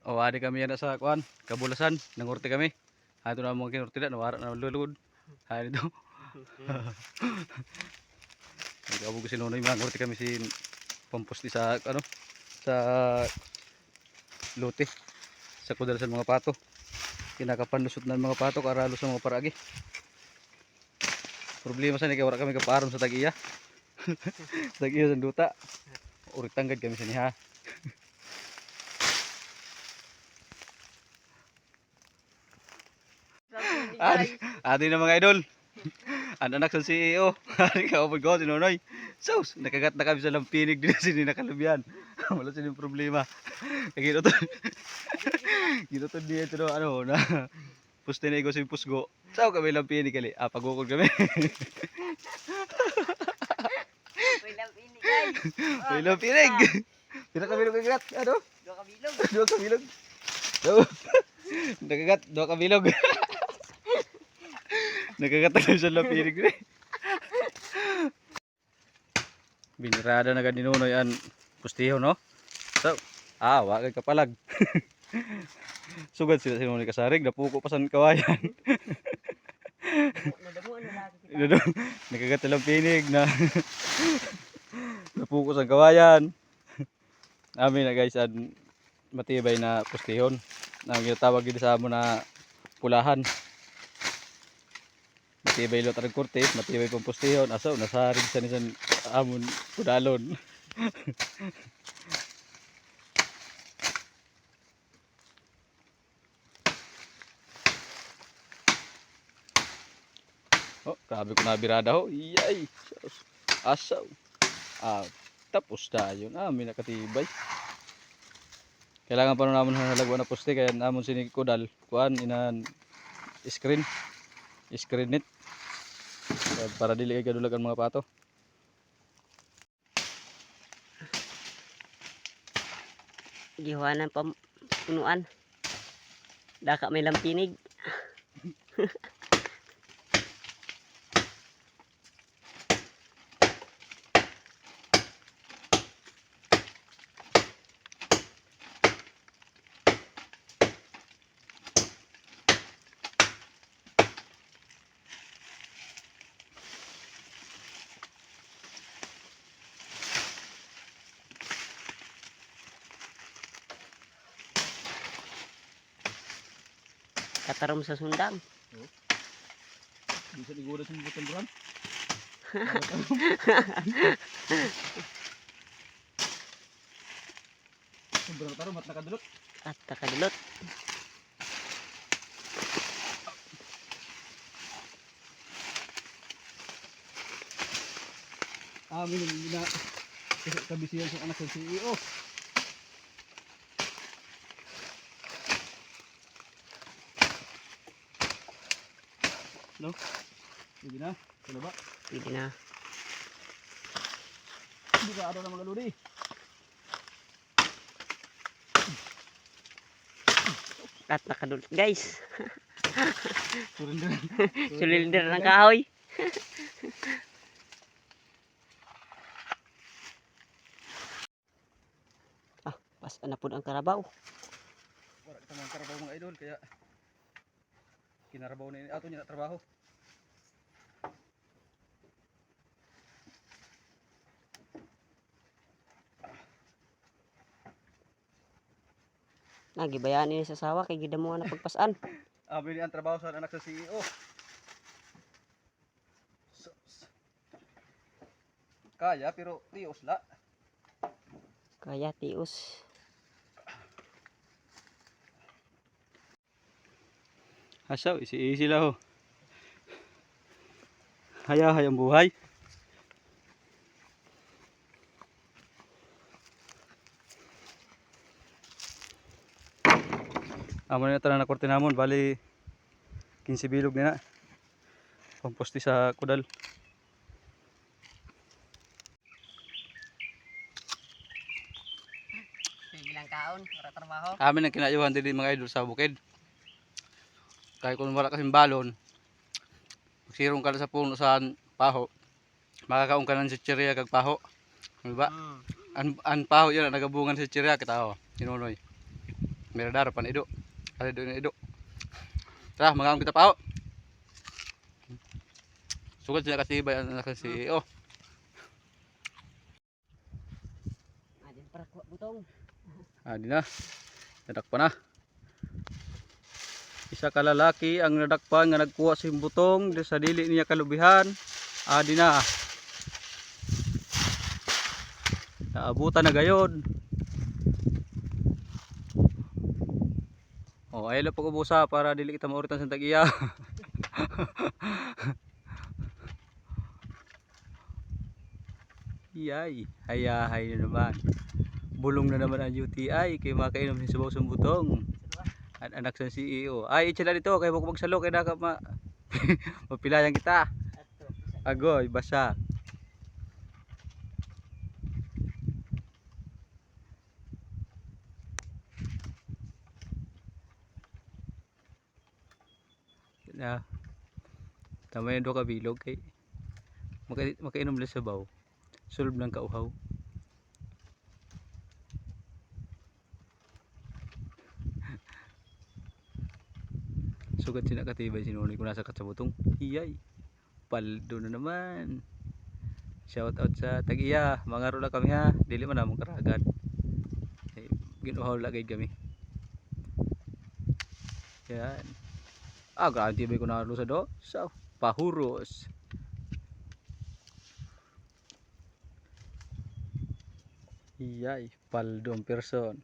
O adi kami yan sa kuan, Kabulasan, nangurti kami. Ato na mga kinurti na, nawara na lulod. Hay dito. Nagabog si Nonoy, mga ngurti kami si pampusti sa ano, sa lote. Sa kudal sa mga pato. Kinakapanlusot ng mga pato karalo sa mga paragi. Problema sa ni kay wala kami kaparon sa tagiya. Tagiya sa duta. Urit tanggad kami sa niha. Adi na mga idol. Ang anak sa CEO. Hari ka upod ko si Nonoy. Sus, nakagat na kami sa lampinig din sini nakalubyan. Wala sining problema. Ginutod. Ginutod niya ito no, ano na. Puste na igo sa pusgo. Sao kami lampinig kali. Ah, pagukod kami. May lampinig. Pira kami nakagat. Ano? 2 kabilog. 2 kabilog. Nakagat 2 kabilog. Nagkakatagal sa lapirig rin. Binirada na gani Nonoy an pustiho no. So, wag kay kapalag. Sugad sila si Nonoy kasarig, napuko pa sa kawayan. Nagkagat lang pinig na napuko sa kawayan. Amin na guys an matibay na pustihon. Na ginatawag gid sa amo na pulahan. Matibay lo tarang kurte, matibay pang pustihon, asaw nasarig sa nisan amon kudalon. Oh, grabe ko nabirada ho. Iyay. Asaw. Tapos tayo na, may nakatibay. Kailangan pa naman halagwa na poste kaya namon sini kudal, kuan inan screen net. Para dili kay kadulag ang mga pato. Gihuanan pa punuan. Daka may lampinig. Katarom sa sundang. Bisa digura sa butang buran. Sobrang taro mat nakadulot. At nakadulot. Amin na kabisiyan sa anak sa CEO. No? Sige na. Ano ba? Sige na. Hindi ka ano na mga ludi. At nakadulot guys. Surrender. Sulinder ng kahoy. Pas na po ang karabaw. Wala kita mga karabaw mga idol kaya kinarabaw na ini ato niya na trabaho. Nagibayaan ini sa sawa kay gidamo na pagpasan. Amin ang trabaho sa anak sa CEO. Kaya pero tios la. Kaya tios. Asaw, isi lang ho. Hayang buhay. Amo na tanan na korte namon bali 15 bilog na. Pamposti sa kudal. Sige lang kaon para trabaho. Amin ang kinayuhan din mga idol sa bukid. Kaya kung wala kasing balon, magsirong ka sa puno sa paho, makakaon ka ng chichirya kag paho. Diba? An paho yun, nagabungan sa chichirya kita ho, Nonoy. Mirador pan ido. Ada do ido. Tara, mangaon kita pa ho. Sugod sila kasi bayan na kasi oh. Adin para kuha butong. Adi na. Nadakpan na. Isa ka lalaki ang nadakpan nga nagkuha sa butong di sa dili niya kalubihan. Adi na. Naabutan na gayod. Oh, ayun lang pag-ubusa para dili kita mauritan sa tag-iya. Yay, hayahay na naman. Bulong na naman ang UTI kay makainom sa sabaw sa butong. Ang anak sa CEO. Ay, itila dito kay bukog magsalo kay naka mapilayan kita. Agoy, basa. Na tama yung do ka bilog kay makainom lang sa baw. Sulb lang kauhaw. Sugat sinakatibay sinunay ko nasa katsabutong. Iyay. Paldo na naman. Shout out sa tag-iya. Mangaro lang kami ha. Dili man namong karagan. Ginuhaw lagay kami. Yan. Ah, grabe tibay ko na sa do. So, pahuros. Iyay, paldong person.